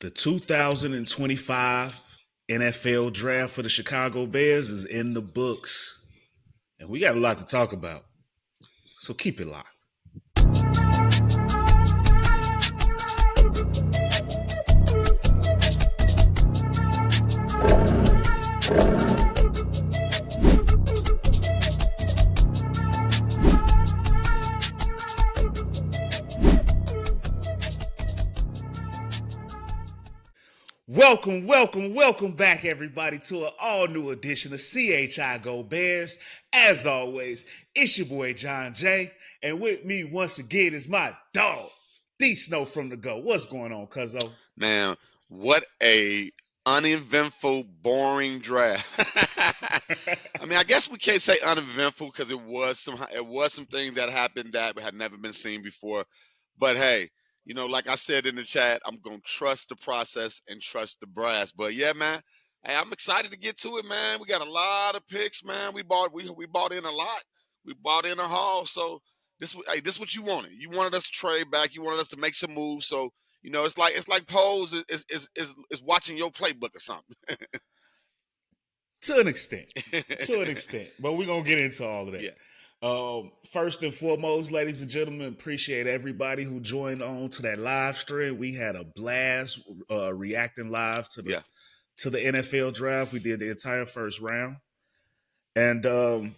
The 2025 NFL draft for the Chicago Bears is in the books, and we got a lot to talk about. So keep it locked. Welcome back, everybody, to an all-new edition of CHI Go Bears. As always, it's your boy, John Jay, and with me once again is my dog, D Snow from the Go. What's going on, cuzzo? Man, what a uneventful, boring draft. I mean, I guess we can't say uneventful because it was some things that happened that had never been seen before. But hey, like I said in the chat, I'm gonna trust the process and trust the brass. But yeah, man, hey, I'm excited to get to it, man. We got a lot of picks, man. We bought in a lot. We bought in a haul. So this what you wanted. You wanted us to trade back. You wanted us to make some moves. So it's like Pose is watching your playbook or something. To an extent. To an extent. But we're going to get into all of Yeah, that. First and foremost, ladies and gentlemen, appreciate everybody who joined on to that live stream. We had a blast reacting live to the yeah. to the NFL draft. We did the entire first round. And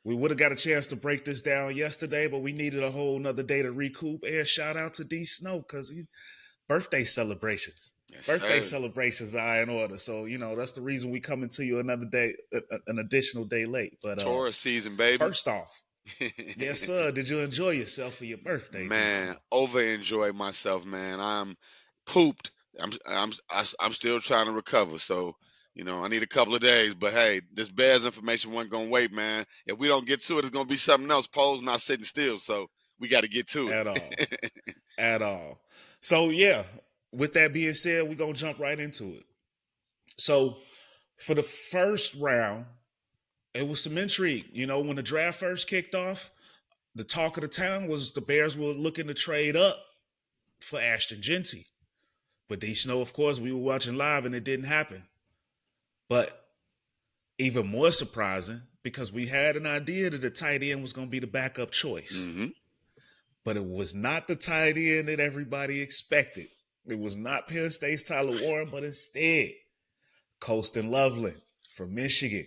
we would have got a chance to break this down yesterday, but we needed a whole nother day to recoup. And shout out to D Snow because birthday celebrations. Yes, Birthday sir. celebrations are in order. So, that's the reason we coming to you another day, an additional day late. But Taurus season, baby. first off, yes, sir. Did you enjoy yourself for your birthday, D Man, Snow? over enjoy myself, man. I'm pooped. I'm still trying to recover. So, I need a couple of days. But hey, this Bears information wasn't gonna wait, man. If we don't get to it, it's gonna be something else. Pole's not sitting still, so we got to get to At all. it. At all. So yeah, with that being said, we're gonna jump right into it. So for the first round, it was some intrigue. When the draft first kicked off, the talk of the town was the Bears were looking to trade up for Ashton Genty. But D Snow, of course, we were watching live and it didn't happen. But even more surprising, because we had an idea that the tight end was going to be the backup choice. hmm But it was not the tight end that everybody expected. It was not Penn State's Tyler Warren, but instead, Colston Loveland from Michigan.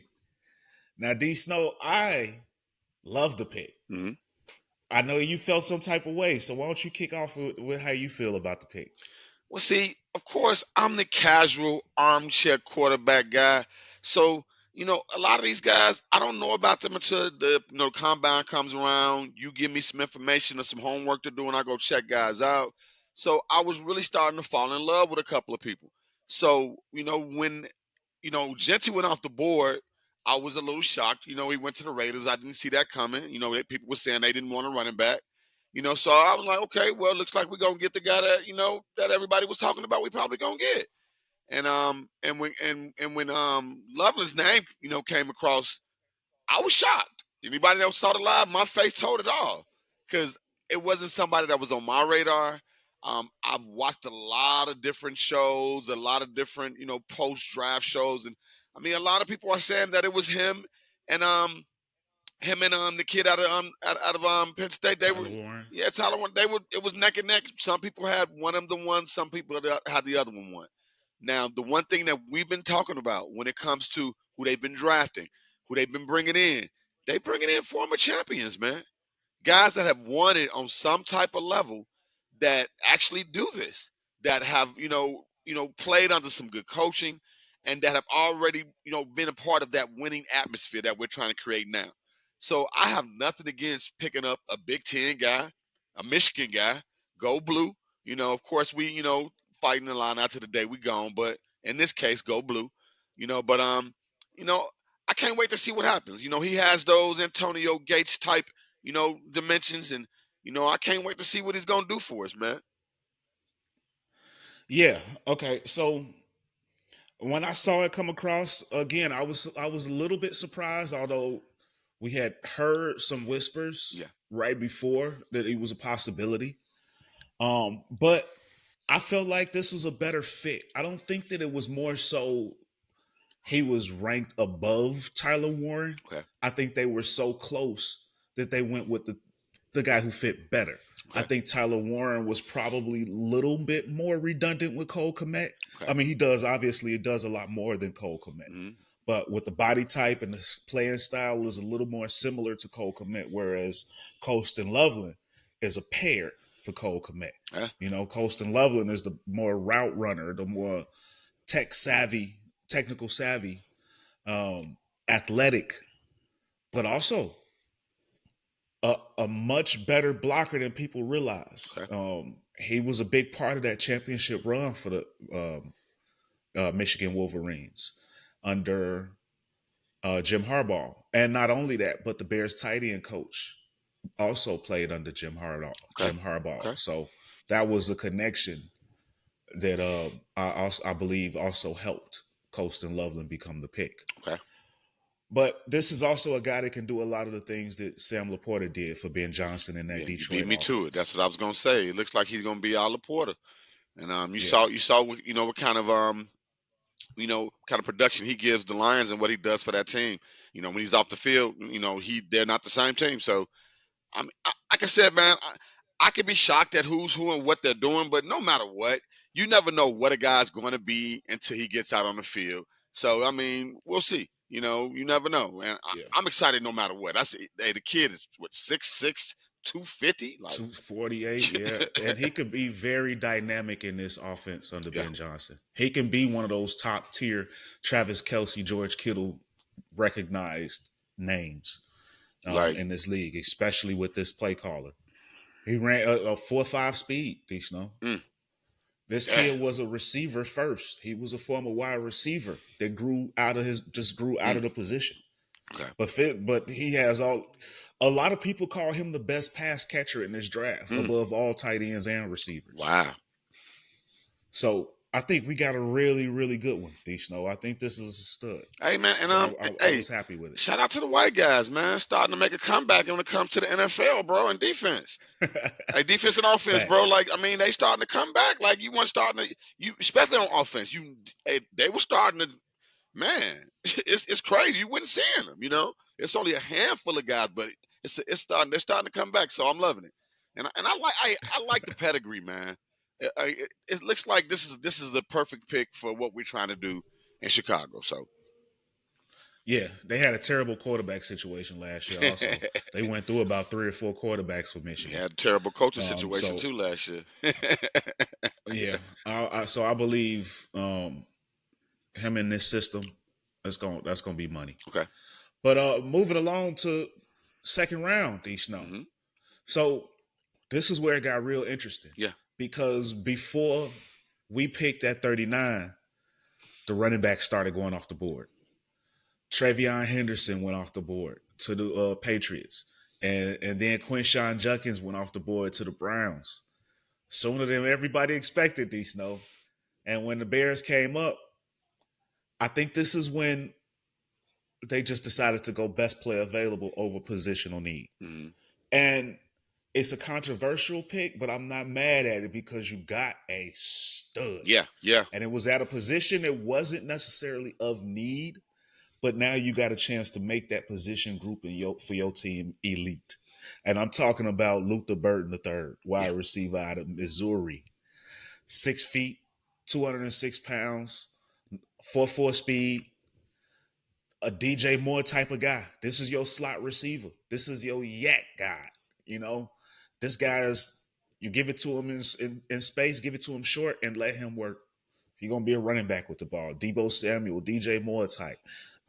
Now, D Snow, I love the pick. hmm I know you felt some type of way, so why don't you kick off with how you feel about the pick? Well, see, of course, I'm the casual armchair quarterback guy. So, a lot of these guys, I don't know about them until the combine comes around. You give me some information or some homework to do, and I go check guys out. So I was really starting to fall in love with a couple of people. So, when Genty went off the board, I was a little shocked. He went to the Raiders. I didn't see that coming. People were saying they didn't want a running back. So I was like, okay, well, looks like we're gonna get the guy that that everybody was talking about. We probably gonna get. And when Loveland's name came across, I was shocked. Anybody that saw it live, my face told it all, because it wasn't somebody that was on my radar. I've watched a lot of different shows, a lot of different post draft shows, and I mean a lot of people are saying that it was him and the kid out of Penn State. They were Tyler Warren. yeah, Tyler. They were it was neck and neck. Some people had one of them won. Some people had the other one won. Now, the one thing that we've been talking about when it comes to who they've been drafting, who they've been bringing in, they bringing in former champions, man. Guys that have won it on some type of level that actually do this, that have played under some good coaching, and that have already been a part of that winning atmosphere that we're trying to create now. So I have nothing against picking up a Big Ten guy, a Michigan guy, go blue. Of course we fighting the line out to the day we gone, but in this case, go blue. But you know, I can't wait to see what happens. He has those Antonio Gates type dimensions, and I can't wait to see what he's gonna do for us, man. Yeah. Okay. So when I saw it come across again, I was a little bit surprised, although we had heard some whispers Yeah. right before that it was a possibility. But I felt like this was a better fit. I don't think that it was more so he was ranked above Tyler Warren. Okay. I think they were so close that they went with the guy who fit better. I Okay. think Tyler Warren was probably a little bit more redundant with Cole Kmet. Okay. I mean, he does obviously it does a lot more than Cole Kmet, Hmm. but with the body type and the playing style is a little more similar to Cole Kmet, whereas Colston Loveland is a pair for Cole Kmet. Yeah. You know, Colston Loveland is the more route runner, the more technical savvy, athletic, but also a much better blocker than people realize. Okay. He was a big part of that championship run for the Michigan Wolverines under Jim Harbaugh. And not only that, but the Bears tight end coach also played under Jim Harbaugh. Okay. Jim Harbaugh. Okay. So that was a connection that I believe also helped Colston Loveland become the pick. Okay. But this is also a guy that can do a lot of the things that Sam Laporta did for Ben Johnson in that Yeah, you beat Detroit me to it. offense. That's what I was gonna say. It looks like he's gonna be our Laporta. And Yeah, you saw what, what kind of kind of production he gives the Lions and what he does for that team. When he's off the field, they're not the same team. So like I said, man, I could be shocked at who's who and what they're doing, but no matter what, you never know what a guy's going to be until he gets out on the field. So I mean, we'll see. You never know, and yeah. I'm excited no matter what. I see. Hey, the kid is what 6'6", 250. Like, 248, yeah. And he could be very dynamic in this offense under yeah, Ben Johnson. He can be one of those top tier Travis Kelsey, George Kittle recognized names like, in this league, especially with this play caller. He ran a 4.5 speed, Snow. mm, This yeah, kid was a receiver first. He was a former wide receiver that grew out of mm, the position. okay, But he has a lot of people call him the best pass catcher in this draft, mm, above all tight ends and receivers. wow. So I think we got a really, really good one, D Snow. I think this is a stud. Hey man, and So I hey, was happy with shout out to the white guys, man, starting to make a comeback when it comes to the NFL, bro, and defense. it. Like defense and offense, bro. Facts. Like I mean, they starting to come back. Like you weren't starting to, especially on offense. They were starting to. Man, it's crazy. You wouldn't seeing them. It's only a handful of guys, but it's starting. They're starting to come back. So I'm loving it, and I like the pedigree, man. It looks like this is the perfect pick for what we're trying to do in Chicago. So Yeah, they had a terrible quarterback situation last year. Also, they went through about 3 or 4 quarterbacks for we Michigan. had a terrible coaching situation So too last year. yeah, so I believe him in this system, that's gonna be money. Okay. But moving along to second round, D Snow. Hmm. So this is where it got real interesting Yeah. because before we picked at 39, the running back started going off the board. Travion Henderson went off the board to the Patriots, and then Quinshawn Judkins went off the board to the Browns. Sooner than everybody expected, D Snow. And when the Bears came up, I think this is when they just decided to go best player available over positional need. Hmm. And it's a controversial pick, but I'm not mad at it because you got a stud. Yeah. Yeah. And it was at a position that wasn't necessarily of need, but now you got a chance to make that position group for your team elite. And I'm talking about Luther Burton III, Yeah. wide receiver out of Missouri. 6 feet, 206 pounds, 4.4 speed, a DJ Moore type of guy. This is your slot receiver. This is your yak guy. You know, this guy is, you give it to him in space, give it to him short, and let him work. He's going to be a running back with the ball. Debo Samuel, DJ Moore type.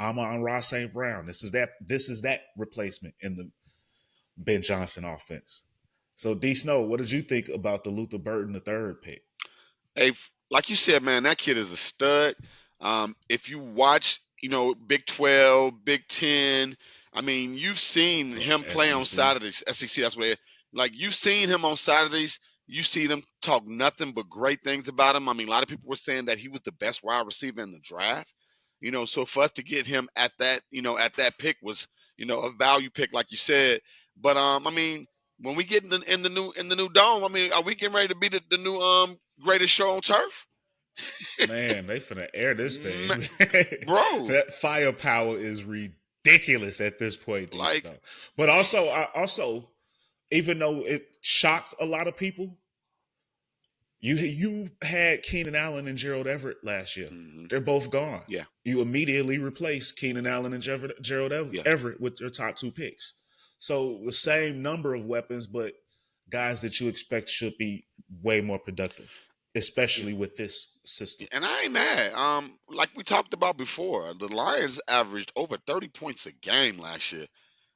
Amon-Ra St. Brown. This is that replacement in the Ben Johnson offense. So, D Snow, what did you think about the Luther Burton III pick? Hey, like you said, man, that kid is a stud. If you watch, Big 12, Big 10, I mean, you've seen him play on SEC. Saturdays. SEC, that's what like you've seen him on Saturdays. You see them talk nothing but great things about him. I mean, a lot of people were saying that he was the best wide receiver in the draft. So for us to get him at that pick was, a value pick, like you said. But I mean, When we get in the new dome, I mean, are we getting ready to be the new greatest show on turf? Man, they finna air this Ma- thing. Bro, That firepower is ridiculous at this point, D like, Snow. But also, even though it shocked a lot of people, you had Keenan Allen and Gerald Everett last year. mhm, They're both gone. yeah, You immediately replaced Keenan Allen and Gerald yeah. Everett with your top two picks. So the same number of weapons, but guys that you expect should be way more productive, Yeah. especially with this system. And I ain't mad. Like we talked about before, the Lions averaged over 30 points a game last year.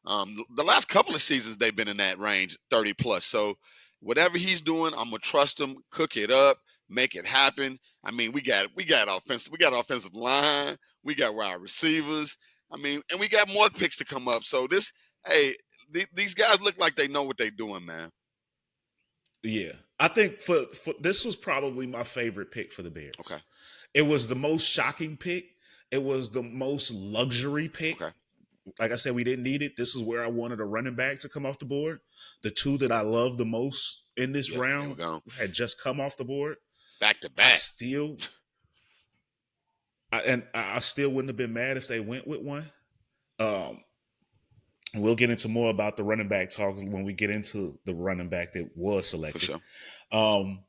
The last couple of seasons they've been in that range, 30 plus. So whatever he's doing, I'm gonna trust him, cook it up, make it happen. I mean, we got offensive line, we got wide receivers. I mean, and we got more picks to come up. So hey, these guys look like they know what they're doing, man. Yeah, I think for this was probably my favorite pick for the Bears. Okay, It was the most shocking pick. It was the most luxury pick. okay, Like I said, we didn't need it. This is where I wanted a running back to come off the board. The two that I love the most in this yeah, there we round go. had just come off the board. Back to I back. still, I still wouldn't have been mad if they went with one. Um, we'll get into more about the running back talks when we get into the running back that was For selected. sure. Um,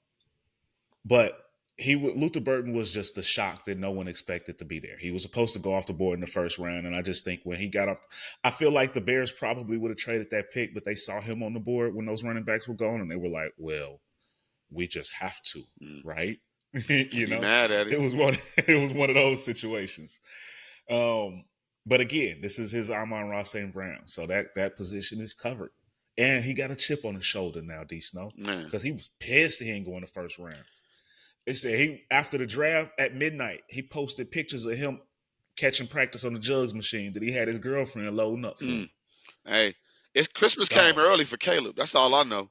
but Luther Burton was just the shock that no one expected to be there. He was supposed to go off the board in the first round, and I just think when he got off, I feel like the Bears probably would have traded that pick, but they saw him on the board when those running backs were gone, and they were like, "Well, we just have to, Mm. right?" Can't be mad at it. It was one. It was one of those situations. But again, this is his Amon-Ra St. Brown, so that position is covered, and he got a chip on his shoulder now, D Snow, Man. because he was pissed he ain't going the first round. They said he after the draft at midnight, he posted pictures of him catching practice on the jugs machine that he had his girlfriend loading up for him. Hey, it's Christmas came Dog, early for Caleb. That's all I know.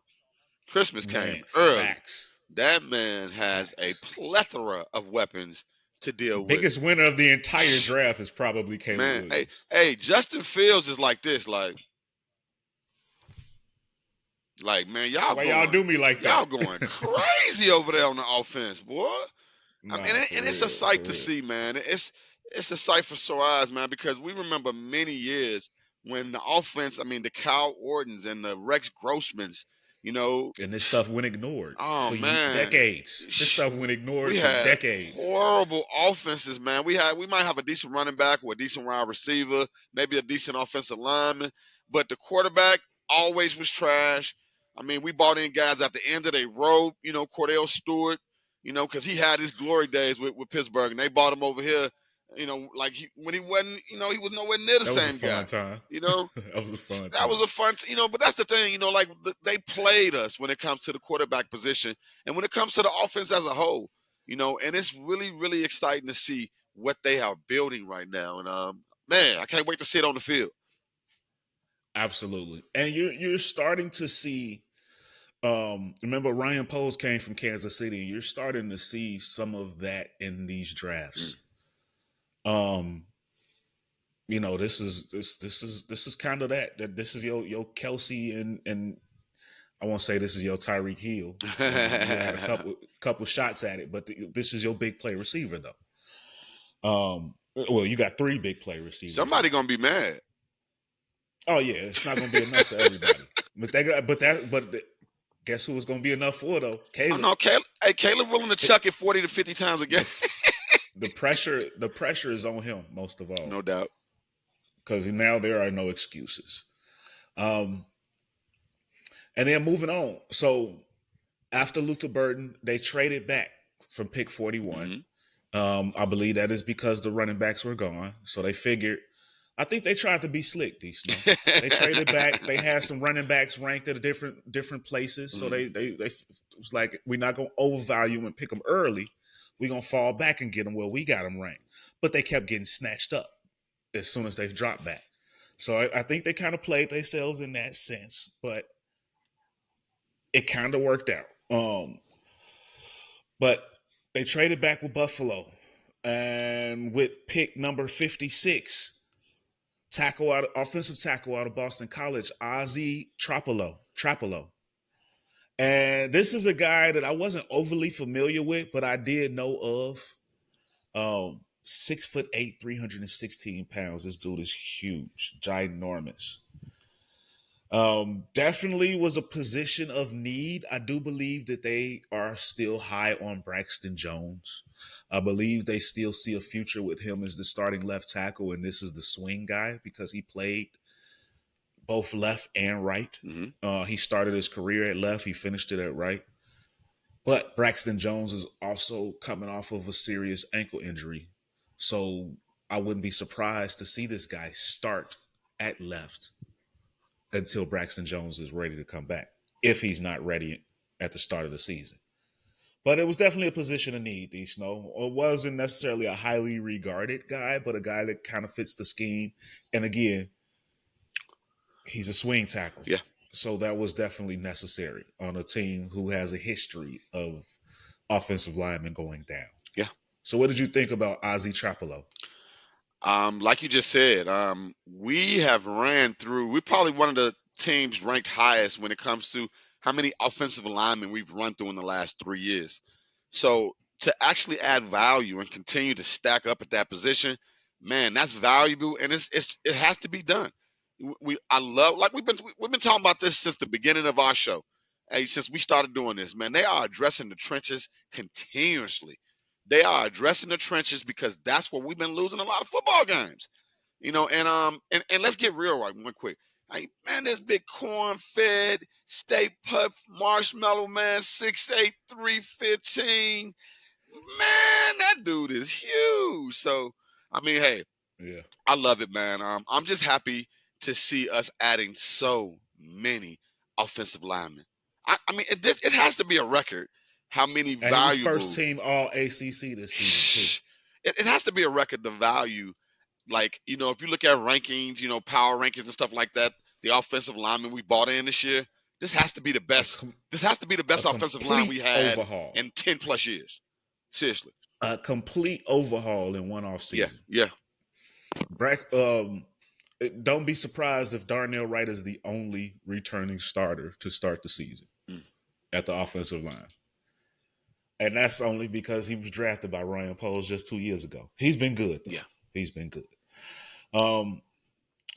Christmas came man, early. facts. That man has a Facts. plethora of weapons to deal with. Biggest winner of the entire draft is probably Caleb Man, hey, Williams. hey, Justin Fields is like this, like man, Why y'all do me like y'all that? going crazy over there on the offense, boy. I mean, Nah, for and it's a real, for sight to real. see, man. It's a sight for sore eyes, man, because we remember many years when the offense, I mean, the Kyle Ordens and the Rex Grossmans, you know, And this stuff went ignored oh for man, decades. This stuff went ignored we for had decades. horrible offenses, man. We might have a decent running back or a decent wide receiver, maybe a decent offensive lineman, but the quarterback always was trash. I mean, we bought in guys at the end of their rope, Cordell Stewart, because he had his glory days with Pittsburgh, and they bought him over here, like when he wasn't, he was nowhere near the That was a same guy, fun time. you know. That was a fun That was time. a fun, but that's the thing, like they played us when it comes to the quarterback position and when it comes to the offense as a whole, and it's really, really exciting to see what they are building right now. And man, I can't wait to see it on the field. Absolutely. And you're starting to see remember Ryan Poles came from Kansas City. You're starting to see some of that in these Mm. drafts. Um, this is kind of that this is your Kelsey and I won't say this is your Tyreek Hill. You had a couple shots at it, but this is your big play receiver though. Well, you got three big play receivers Somebody now. gonna be mad. Oh yeah, it's not going to be enough for everybody. But guess who it's going to be enough for though? I Caleb. know Caleb. Hey, Caleb willing to chuck it 40 to 50 times a game. The pressure is on him most of all No doubt. because now there are no excuses. Um, and then moving on. So after Luther Burton, they traded back from pick 41. Hmm. I believe that is because the running backs were gone. So they figured. I think they tried to be slick, D Snow. They traded back. They had some running backs ranked at different places. So they it was like we're not gonna overvalue and pick them early. We're gonna fall back and get them where we got them ranked. But they kept getting snatched up as soon as they dropped back. So I think they kind of played themselves in that sense, but it kind of worked out. But they traded back with Buffalo, and with pick number 56, offensive tackle out of Boston College, Ozzie Tropolo. Trapolo. And this is a guy that I wasn't overly familiar with, but I did know of. 6'8", 316 pounds. This dude is huge, ginormous. Definitely was a position of need. I do believe that they are still high on Braxton Jones. I believe they still see a future with him as the starting left tackle, and this is the swing guy because he played both left and right. Hmm. He started his career at left, he finished it at right. But Braxton Jones is also coming off of a serious ankle injury. So I wouldn't be surprised to see this guy start at left until Braxton Jones is ready to come back, if he's not ready at the start of the season. But it was definitely a position of need, D Snow. It wasn't necessarily a highly regarded guy, but a guy that kind of fits the scheme. And again, he's a swing tackle. Yeah. So that was definitely necessary on a team who has a history of offensive linemen going down. Yeah. So what did you think about Ozzy Trapolo? Like you just said, we have ran through. We're probably one of the teams ranked highest when it comes to how many offensive linemen we've run through in the last 3 years. So to actually add value and continue to stack up at that position, man, that's valuable, and it has to be done. I love, like we've been talking about this since the beginning of our show. Hey, since we started doing this, man, they are addressing the trenches continuously. They are addressing the trenches because that's where we've been losing a lot of football games. And let's get real right one quick. Hey, man, this big corn fed, stay puff marshmallow man, 6'8", 315. Man, that dude is huge. So I mean, hey, Yeah. I love it, man. I'm just happy to see us adding so many offensive linemen. I mean, it has to be a record how many And he was first valuable. team all ACC this season too. It has to be a record, the value. Like, if you look at rankings, power rankings and stuff like that, the offensive lineman we bought in this year, this has to be the A, best. com- This has to be the a best offensive line we complete had overhaul. in 10 plus years. Seriously. A complete overhaul in one off Yeah. season. Yeah. Don't be surprised if Darnell Wright is the only returning starter to start the season Mm. at the offensive line. And that's only because he was drafted by Ryan Poles just 2 years ago. He's been good, though. Yeah. He's been good.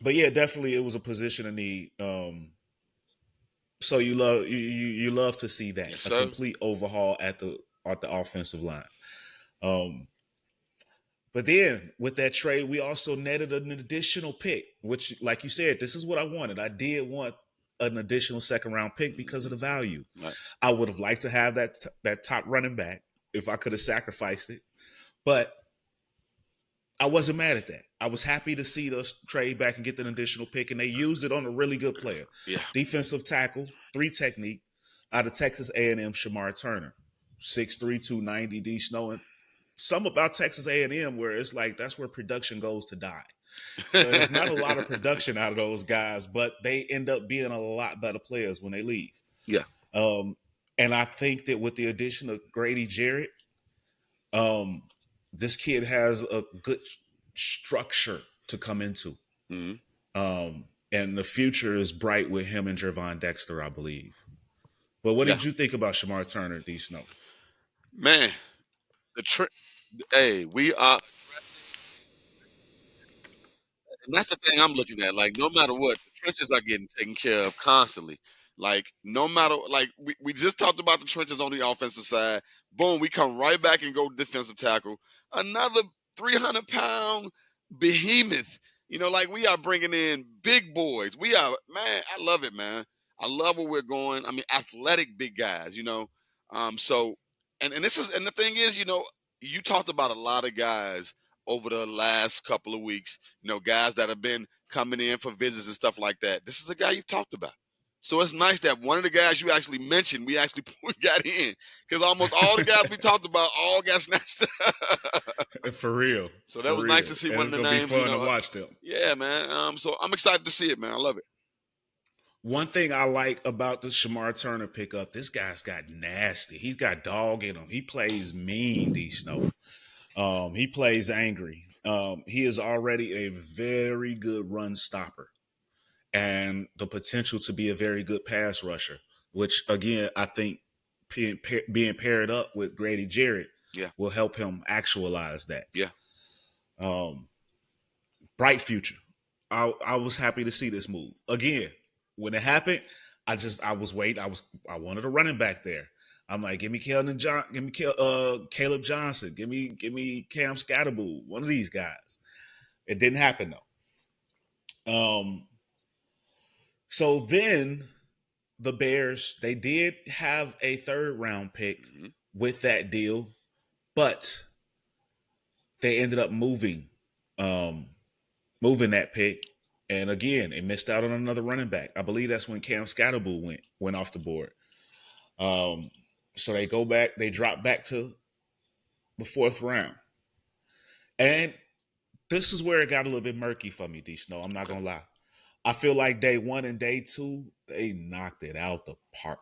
But yeah, definitely it was a position of need. So you love to see that, Yes, a sir. complete overhaul at the offensive line. Um, but then with that trade, we also netted an additional pick, which, like you said, this is what I wanted. I did want an additional second round pick because of the value. Right. I would have liked to have that top running back if I could have sacrificed it, but I wasn't mad at that. I was happy to see us trade back and get an additional pick, and they used it on a really good player, Yeah. defensive tackle, 3 technique, out of Texas A&M, Shamar Turner, 6'3", 290, D Snow. And some about Texas A&M where it's like that's where production goes to die. There's not a lot of production out of those guys, but they end up being a lot better players when they leave. Yeah. Um, and I think that with the addition of Grady Jarrett, um, this kid has a good structure to come into. Hmm. And the future is bright with him and Jervon Dexter, I believe. But what Yeah. did you think about Shamar Turner, D Snow? Man, the hey, we are and that's the thing I'm looking at. Like, no matter what, the trenches are getting taken care of constantly. Like, no matter, like, we just talked about the trenches on the offensive side. Boom, we come right back and go defensive tackle. Another 300-pound behemoth. Like, we are bringing in big boys. We are, man, I love it, man. I love where we're going. I mean, athletic big guys. So, and the thing is, you talked about a lot of guys over the last couple of weeks, guys that have been coming in for visits and stuff like that. This is a guy you've talked about. So it's nice that one of the guys you actually mentioned, we actually got in. Because almost all the guys we talked about all got snatched. For real. So that For was nice real. to see And one it's of the going to be names, fun to watch them. yeah, man. So I'm excited to see it, man. I love it. One thing I like about the Shamar Turner pickup, this guy's got nasty. He's got dog in him. He plays mean, D Snow. He plays angry. He is already a very good run stopper. and the potential to be a very good pass rusher, which again I think being paired up with Grady Jarrett Yeah. will help him actualize that. Yeah. Um, bright future. I was happy to see this move again. When it happened, I was waiting. I wanted a running back there. I'm like, give me Caleb Johnson, give me Cam Scatterbull, one of these guys. It didn't happen though. So then the Bears, they did have a third round pick Hmm. with that deal, but they ended up um, moving that pick. And again, it missed out on another running back. I believe that's when Cam Scatterbull went off the board. Um, so they go back, they drop back to the fourth round. And this is where it got a little bit murky for me, D Snow. I'm not Okay. gonna lie. I feel like day one and day two, they knocked it out the park.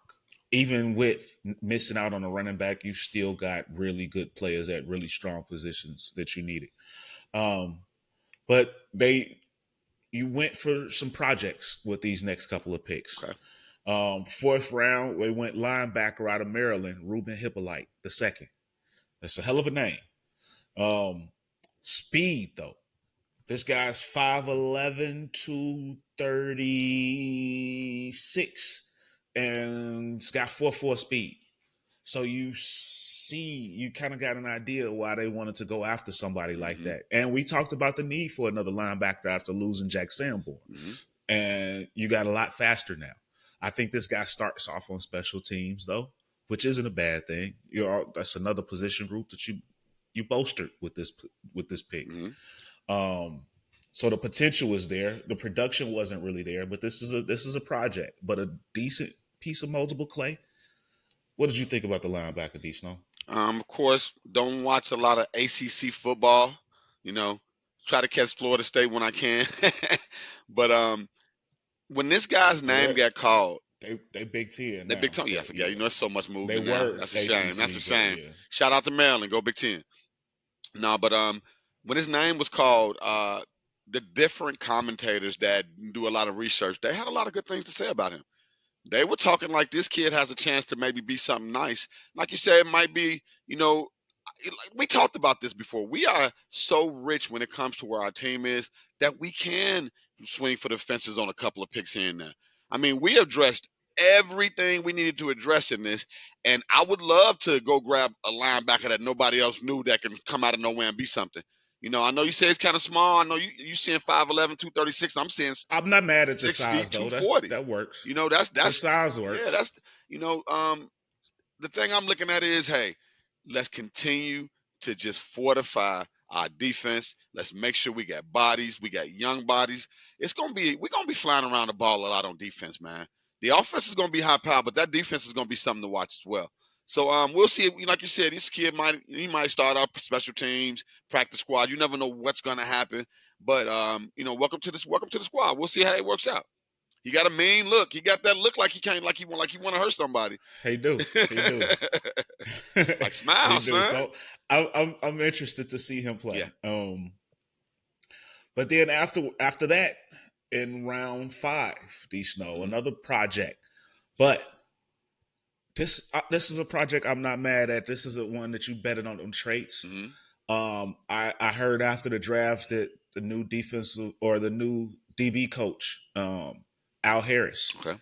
Even with missing out on a running back, you still got really good players at really strong positions that you needed. Um, but you went for some projects with these next couple of picks. Okay. Fourth round, we went linebacker out of Maryland, Ruben Hippolyte, the second. That's a hell of a name. Speed, though. This guy's 5'11", 236, and it's got 4.4 speed. So you kind of got an idea why they wanted to go after somebody like Hmm. that. And we talked about the need for another linebacker after losing Jack Sanborn. Hmm. And you got a lot faster now. I think this guy starts off on special teams though, which isn't a bad thing. That's another position group that you bolstered with this pick. Hmm. Um, so the potential is there. The production wasn't really there, but this is a project, but a decent piece of moldable clay. What did you think about the linebacker, D Snow? Of course, don't watch a lot of ACC football. You know, try to catch Florida State when I can. But when this guy's Oh, name got called, they Big Ten the now. Big Ten, yeah, I forget. Yeah, You know, there's so much they movement now. were That's a shame. That's a ACC, but shame. yeah, Shout out to Maryland. Go Big Ten. No, but when his name was called, the different commentators that do a lot of research, they had a lot of good things to say about him. They were talking like this kid has a chance to maybe be something nice. Like you said, it might be, like we talked about this before. We are so rich when it comes to where our team is that we can swing for the fences on a couple of picks here and there. I mean, we addressed everything we needed to address in this, and I would love to go grab a linebacker that nobody else knew that can come out of nowhere and be something. I know you say it's kind of small. I know you seeing 5'11", 236. I'm seeing I'm not mad at the 6 feet, size though. That's 240. that works. The That's size yeah, works. that's you know, the thing I'm looking at is, hey, let's continue to just fortify our defense. Let's make sure we got bodies, we got young bodies. We're gonna be flying around the ball a lot on defense, man. The offense is gonna be high power, but that defense is gonna be something to watch as well. So we'll see. Like you said, this kid might start out special teams, practice squad. You never know what's gonna happen. But welcome to the squad. We'll see how it works out. He got a mean look. He got that look like he can't like he want to hurt somebody. He do. Like He smile, do. son. So I'm interested to see him Yeah. play. But then after that, in round 5, D Snow, Hmm. another project. But this is a project I'm not mad at. This is a one that you betted on them traits. Hmm. I heard after the draft that the new defensive or the new DB coach, Al Harris. Okay.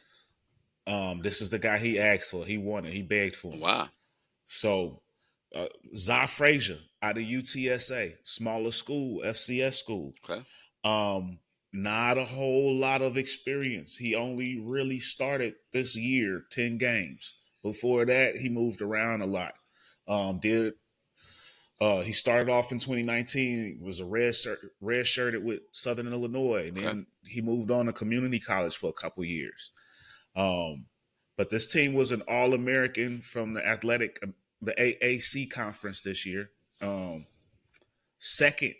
This is the guy he asked for. He wanted. He begged for him. Wow. So, Za Frazier out of UTSA, smaller school, FCS school. Okay. Um, not a whole lot of experience. He only really started this year 10 games. Before that, he moved around a lot. Did He started off in 2019, was a red shirted with Southern Illinois, and Okay. then he moved on to community college for a couple years. Um, but this team was an All American from the AAC conference this year. Second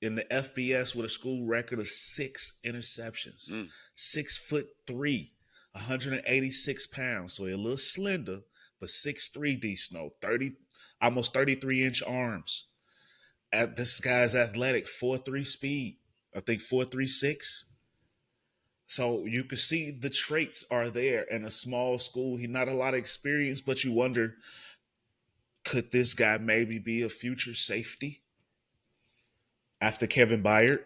in the FBS with a school record of 6 interceptions. Mm. 6'3", 186 pounds. So a little slender, but 6'3", D Snow, almost 33-inch arms. This guy's athletic, 4.3 speed. I think 4.36. So you can see the traits are there in a small school. He not a lot of experience, but you wonder, could this guy maybe be a future safety after Kevin Byard?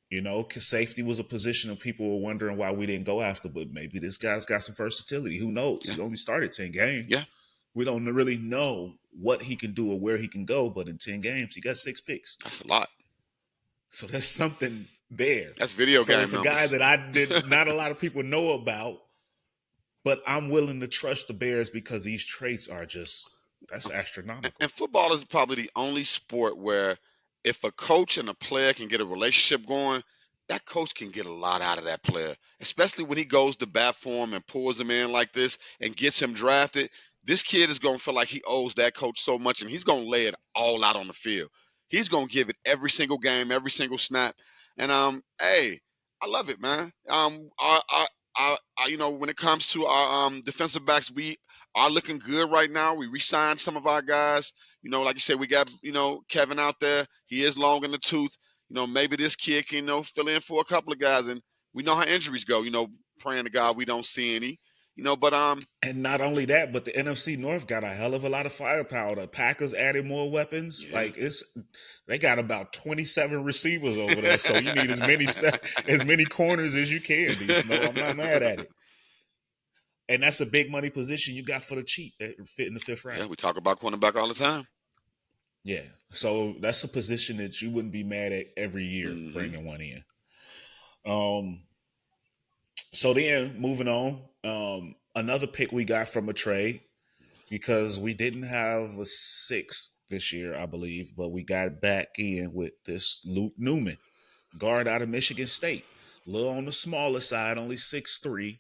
You know, because safety was a position of people were wondering why we didn't go after, but maybe this guy's got some versatility. Who knows? Yeah. He only started 10 games. Yeah. We don't really know what he can do or where he can go, but in 10 games, he got 6 picks. That's a lot. So there's something there. That's video So game it's a guy numbers. that I did not a lot of people know about, but I'm willing to trust the Bears because these traits are just that's astronomical. And football is probably the only sport where if a coach and a player can get a relationship going, that coach can get a lot out of that player, especially when he goes to bat for him and pulls him in like this and gets him drafted. This kid is going to feel like he owes that coach so much, and he's going to lay it all out on the field. He's going to give it every single game, every single snap. And hey, I love it, man. When it comes to our defensive backs, we are looking good right now. We re-signed some of our guys. Like you said, we got Kevin out there. He is long in the tooth. Maybe this kid can fill in for a couple of guys, and we know how injuries go. Praying to God we don't see any. But And not only that, but the NFC North got a hell of a lot of firepower. The Packers added more weapons. Yeah. Like they got about 27 receivers over there. So you need as many corners as you can. I'm not mad at it. And that's a big money position you got for the cheap that fit in the 5th round. Yeah, we talk about cornerback all the time. Yeah. So that's a position that you wouldn't be mad at every year Mhm. bringing one in. So then moving on, another pick we got from a trade because we didn't have a 6th this year, I believe, but we got back in with this Luke Newman, guard out of Michigan State. A little on the smaller side, only 6'3",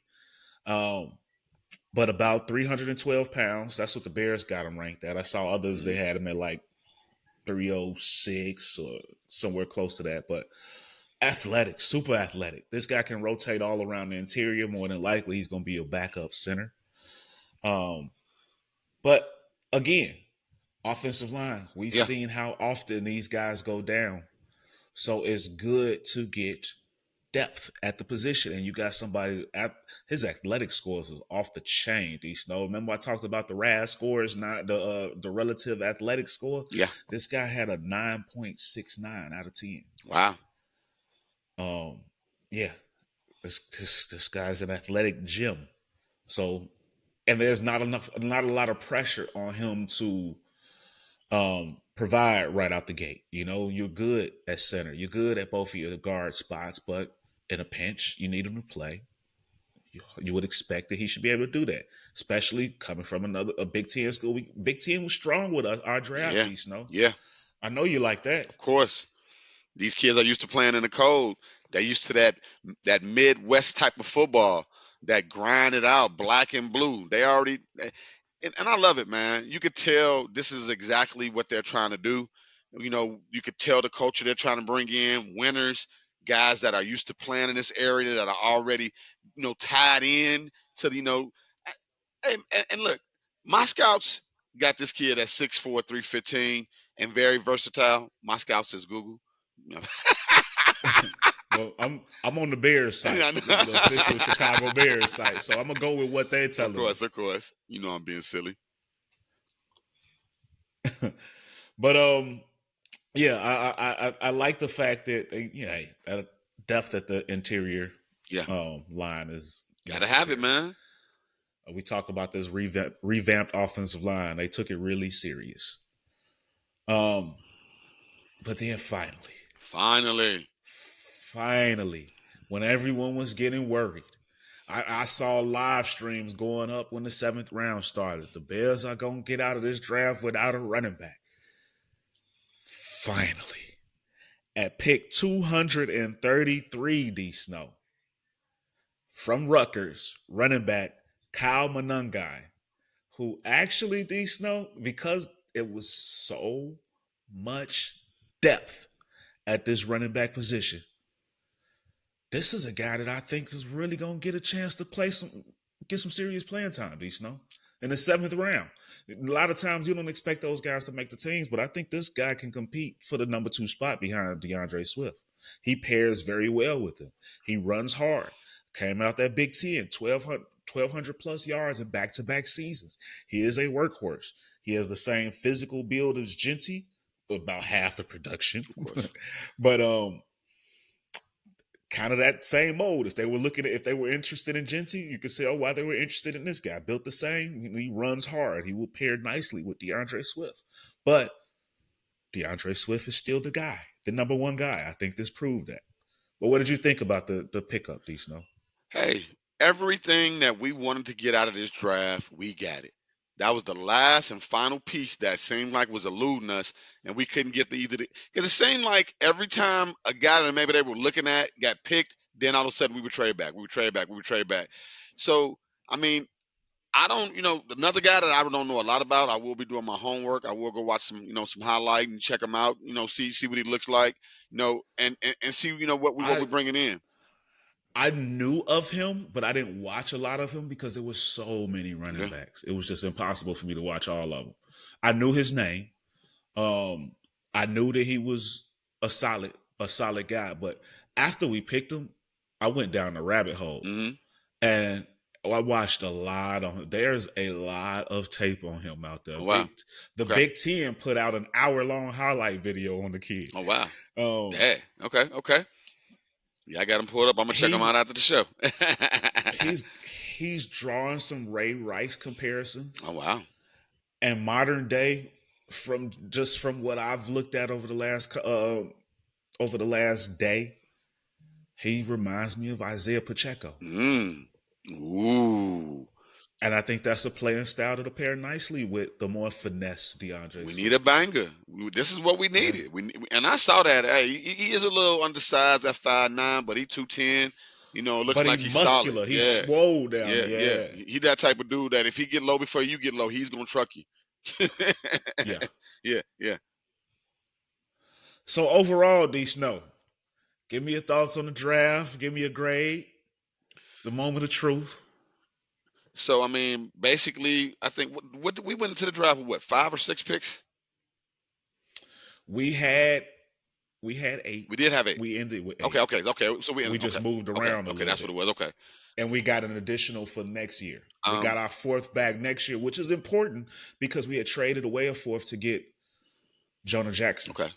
but about 312 pounds. That's what the Bears got him ranked at. I saw others, they had him at like 306 or somewhere close to that, but athletic, super athletic. This guy can rotate all around the interior. More than likely, he's going to be a backup center. But again, offensive line, we've Yeah. seen how often these guys go down. So it's good to get depth at the position. And you got somebody at his athletic scores is off the chain, D Snow. Remember I talked about the RAS scores, not the relative athletic score? Yeah. This guy had a 9.69 out of 10. Wow. Yeah. This guy's an athletic gem. So, and there's not a lot of pressure on him to provide right out the gate. You're good at center. You're good at both of your guard spots, but in a pinch, you need him to play. You would expect that he should be able to do that, especially coming from a Big Ten school. Big Ten was strong with our draft, Yeah. Snow. Yeah. I know you like that. Of course. These kids are used to playing in the cold. They're used to that Midwest type of football, that grind it out, black and blue. They already, and I love it, man. You could tell this is exactly what they're trying to do. You could tell the culture they're trying to bring in, winners, guys that are used to playing in this area that are already, tied in to and look, my scouts got this kid at 6'4", 315, and very versatile. My scouts is Google. Well, I'm on the Bears site, I know. the official Chicago Bears site, so I'm gonna go with what they're telling us. Of course. I'm being silly. But yeah, I like the fact that that depth at the interior Yeah. line is Gotta have it, man. We talk about this revamped offensive line. They took it really serious. But then finally, when everyone was getting worried, I saw live streams going up when the 7th round started. The Bears are going to get out of this draft without a running back. Finally, at pick 233, D Snow, from Rutgers, running back Kyle Monangai, who actually, D Snow, because it was so much depth at this running back position, this is a guy that I think is really going to get a chance to get some serious playing time, D Snow, in the 7th round. A lot of times you don't expect those guys to make the teams, but I think this guy can compete for the number 2 spot behind DeAndre Swift. He pairs very well with him. He runs hard. Came out that Big Ten, 1,200 plus yards in back-to-back seasons. He is a workhorse. He has the same physical build as Genty, about half the production. Of course. But kind of that same mode. If they were interested in Genty, you could say, oh, why they were interested in this guy. Built the same. He runs hard. He will pair nicely with DeAndre Swift. But DeAndre Swift is still the guy, the number one guy. I think this proved that. But what did you think about the pickup, D Snow? Hey, everything that we wanted to get out of this draft, we got it. That was the last and final piece that seemed like was eluding us, and we couldn't get because it seemed like every time a guy that maybe they were looking at got picked, then all of a sudden we would trade back, we would trade back, we would trade back. So I mean, I don't, another guy that I don't know a lot about. I will be doing my homework. I will go watch some highlight and check him out. See what he looks like. And see what we're I bringing in. I knew of him, but I didn't watch a lot of him because there was so many running Yeah. backs. It was just impossible for me to watch all of them. I knew his name. I knew that he was a solid guy. But after we picked him, I went down the rabbit hole, hmm and I watched a lot on him. There's a lot of tape on him out there. Oh wow. The Okay. Big Ten put out an hour-long highlight video on the kid. Oh wow. Um, Dang. Okay. Yeah, I got him pulled up. I'm gonna check him he out after the show. he's he's drawing some Ray Rice comparisons, Oh wow. and modern day from what I've looked at over the last day, he reminds me of Isaiah Pacheco. Mm. Ooh. And I think that's a playing style that'll pair nicely with the more finesse DeAndre We Swift. need a banger. This is what we Yeah. needed. And I saw that. Hey, he is a little undersized at 5'9", but he 210. Looks But like he's he's solid. muscular. He's Yeah, swole down yeah, there. yeah. Yeah. He that type of dude that if he get low before you get low, he's gonna truck you. Yeah. Yeah. So overall, D Snow, give me your thoughts on the draft. Give me a grade. The moment of truth. So I mean, basically, I think what we went into the draft with 5 or 6 picks. We had 8. We did have 8. We ended with 8. Okay. So We just okay, moved around a okay. little That's what bit. it was. Okay. And we got an additional for next year. We Um. got our 4th back next year, which is important because we had traded away a 4th to get Jonah Jackson. Okay.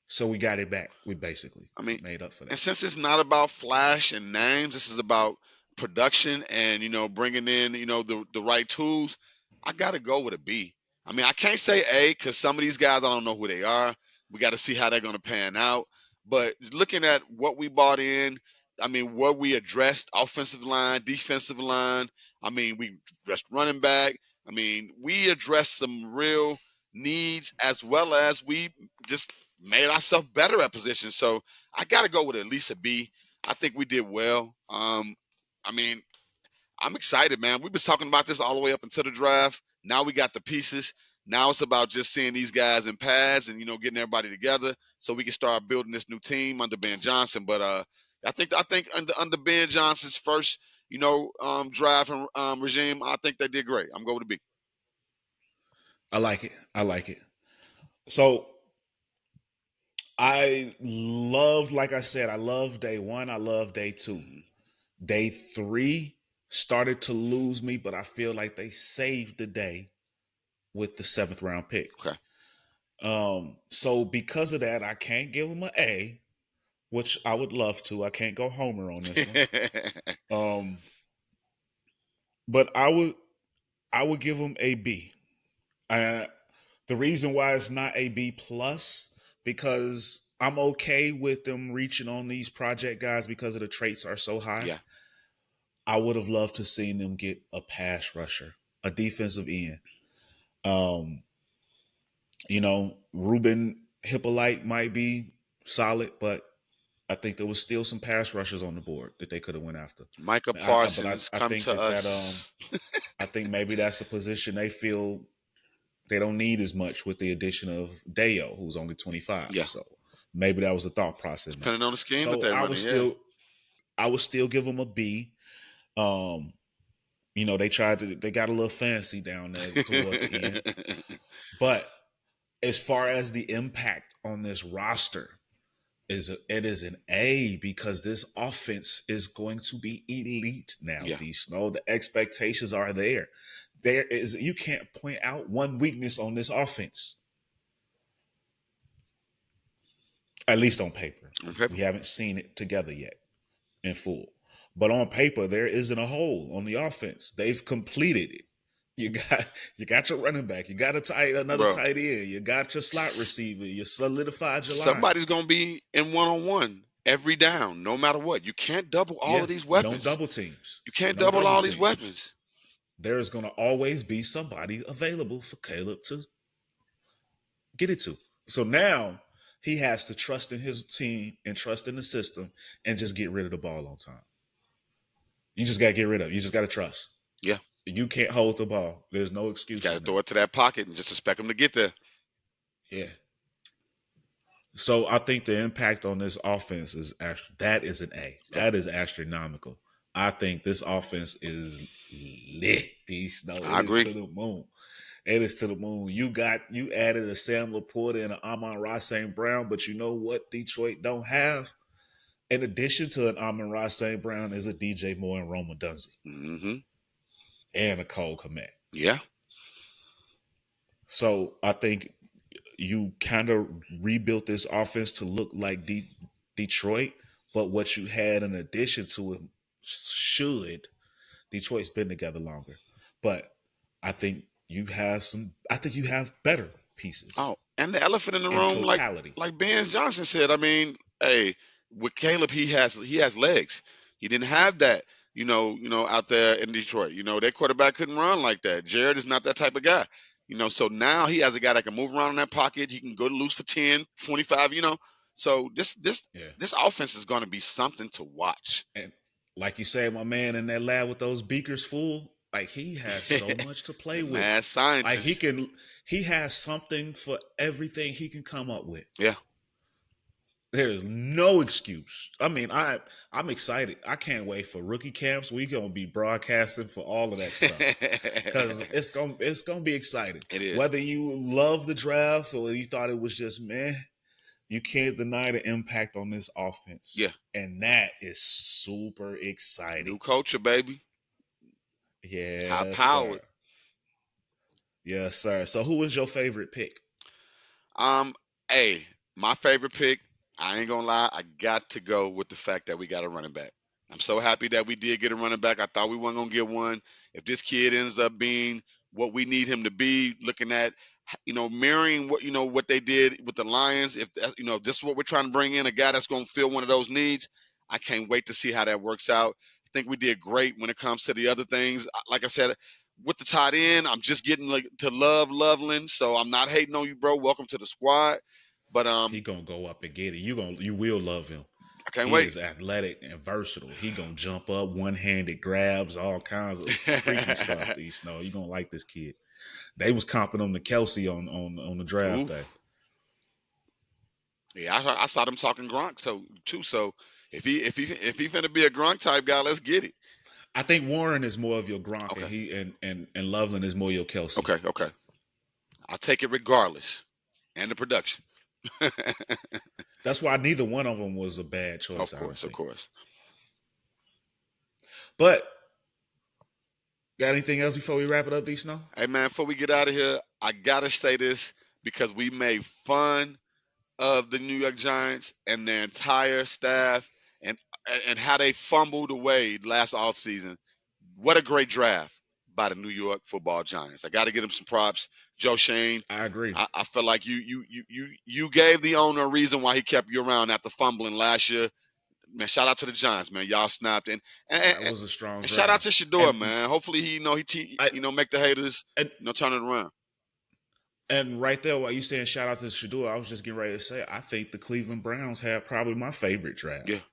So we got it back. We basically made up for And that. since it's not about flash and names, this is about production and bringing in the right tools. I got to go with a B. I mean, I can't say A because some of these guys I don't know who they are. We got to see how they're going to pan out. But looking at what we bought in, I mean, what we addressed, offensive line, defensive line. I mean, we addressed running back. I mean, we addressed some real needs as well as we just made ourselves better at positions. So I got to go with at least a B. I think we did well. I mean, I'm excited, man. We've been talking about this all the way up until the draft. Now we got the pieces. Now it's about just seeing these guys in pads and getting everybody together so we can start building this new team under Ben Johnson. But I think under Ben Johnson's first draft and regime, I think they did great. I'm going with a B. I like it. So like I said, I love day 1. I love day 2. Mhm. Day 3 started to lose me, but I feel like they saved the day with the 7th round pick. Okay. So because of that, I can't give them an A, which I would love to. I can't go homer on this one. But I would give them a B. The reason why it's not a B plus because I'm okay with them reaching on these project guys because of the traits are so high. Yeah. I would have loved to seen them get a pass rusher, a defensive end. Ruben Hippolyte might be solid, but I think there was still some pass rushers on the board that they could have went after. Micah But Parsons, I come think to that us. I think maybe that's a position they feel they don't need as much with the addition of Deo, who's only 25. Yeah. So maybe that was a thought process. Depending on the scheme that So they're running, I would still give them a B. They got a little fancy down there toward the end. But as far as the impact on this roster, It is an A because this offense is going to be elite now. Yeah. D Snow, the expectations are there. There is you can't point out one weakness on this offense, at least on paper. On paper. We haven't seen it together yet in full, but on paper there isn't a hole on the offense. They've completed it. You got you got your running back. You got another Bro, tight end. You got your slot receiver. You solidified your line. somebody's gonna be in one-on-one every down, no matter what. You can't double all Yeah, of these no weapons. double teams. You can't No double double all these teams. weapons. There's going to always be somebody available for Caleb to get it to. So now he has to trust in his team and trust in the system and just get rid of the ball on time. You just got to get rid of it. You just got to trust. Yeah. You can't hold the ball. There's no You got to excuses now. throw it to that pocket and just expect them to get there. Yeah. So I think the impact on this offense is that is an A. Yeah. That is astronomical. I think this offense is lit. D Snow. I It is agree. to the moon. It is to the moon. You added a Sam Laporta and an Amon-Ra St. Brown, but you know what Detroit don't have? In addition to an Amon-Ra St. Brown is a DJ Moore and Roma Dunzy Mm-hmm. and a Cole Kmet. Yeah. So I think you kind of rebuilt this offense to look like Detroit, but what you had in addition to it should Detroit's been together longer. But I think I think you have better pieces Oh, and the elephant in the in room, totality. like Ben Johnson said. I mean, hey, with Caleb, he has legs. He didn't have that, out there in Detroit. Their quarterback couldn't run like that. Jared is not that type of guy. So now he has a guy that can move around in that pocket. He can go to loose for 10, 25. So Yeah. this offense is going to be something to watch. And like you said, my man in that lab with those beakers full, like he has so much to play The with. mad Like scientist. he has something for everything he can come up with. Yeah. There is no excuse. I mean, I'm excited. I can't wait for rookie camps. We gonna be broadcasting for all of that stuff because it's gonna be exciting. It is. Whether you love the draft or you thought it was just man, you can't deny the impact on this offense. Yeah. And that is super New exciting. culture, baby. High Yes, sir. powered. Yes, sir. So who was your favorite pick? Um, hey, my favorite pick, I ain't gonna lie, I got to go with the fact that we got a running back. I'm so happy that we did get a running back. I thought we weren't gonna get one. If this kid ends up being what we need him to be, looking at mirroring what they did with the Lions, if this is what we're trying to bring in, a guy that's gonna fill one of those needs, I can't wait to see how that works out. I think we did great when it comes to the other things. Like I said, with the tight end, I'm just getting like to love Loveland, so I'm not hating on you, bro. Welcome to the squad. But He gonna go up and get it. You will love him. I can't He wait. is athletic and versatile. He gonna jump up, one-handed grabs, all kinds of freaky stuff. These Snow, you gonna like this kid. They was comping him to Kelsey on the draft Ooh, day. yeah, I saw them talking Gronk too. So if he finna be a Gronk type guy, let's get it. I think Warren is more of your Gronk, and Okay, he and Loveland is more your Kelsey. okay. I'll take it regardless, and the production. That's why neither one of them was a bad choice. Of I don't course, of think. course. But got anything else before we wrap it up, D Snow? Hey man, before we get out of here, I gotta say this because we made fun of the New York Giants and their entire staff and and how they fumbled away last offseason. What a great draft by the New York Football Giants. I got to give them some props. Joe Shane, I agree. I feel like you gave the owner a reason why he kept you around after fumbling last year. Man, shout out to the Giants, man. Y'all snapped and, That and, was a strong and shout out to draft, Shador, man. Hopefully I make the haters and, turn it around. and right there, while you saying shout out to Shador, I was just getting ready to say I think the Cleveland Browns had probably my favorite Yeah. draft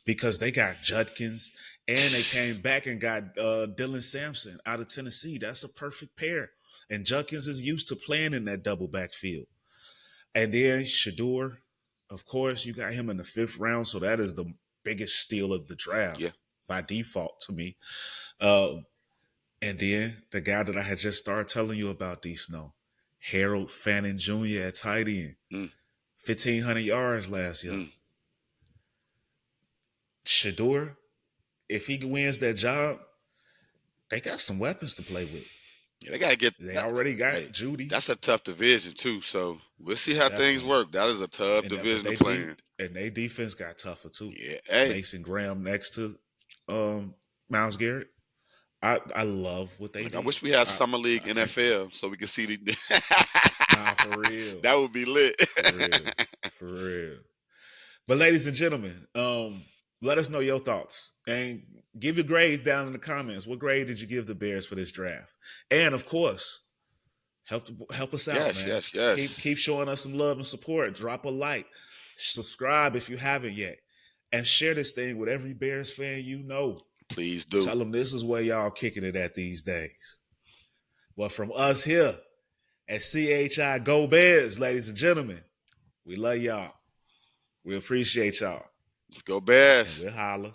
because they got Judkins and they came back and got Dylan Sampson out of Tennessee. That's a perfect pair. And Judkins is used to playing in that double backfield. And then Shador, of course, you got him in the 5th round, so that is the biggest steal of the Yeah. draft by default to me. Uh, and then the guy that I had just started telling you about, D Snow, Harold Fannin Jr. at tight end. Mm. 1,500 yards last year. Shedeur, if he wins that job, they got some weapons to play with. Yeah, they gotta get. They already got Judy. That's a tough division too. So we'll see how things work. That is a tough division to play in. And their defense got tougher too. Yeah, hey. Mason Graham next to Myles Garrett. I love what they do. I wish we had Summer League NFL so we could see the. Nah, for real. That would be lit. For real. But ladies and gentlemen, let us know your thoughts and give your grades down in the comments. What grade did you give the Bears for this draft? And of course, help us out, man. Yes. Keep showing us some love and support. Drop a like, subscribe if you haven't yet, and share this thing with every Bears fan you know. Please do. Tell them this is where y'all kicking it at these days. Well, from us here at CHI Go Bears, ladies and gentlemen, we love y'all. We appreciate y'all. Let's go Bears. And we'll holler.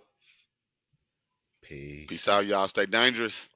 Peace. Peace out, y'all. Stay dangerous.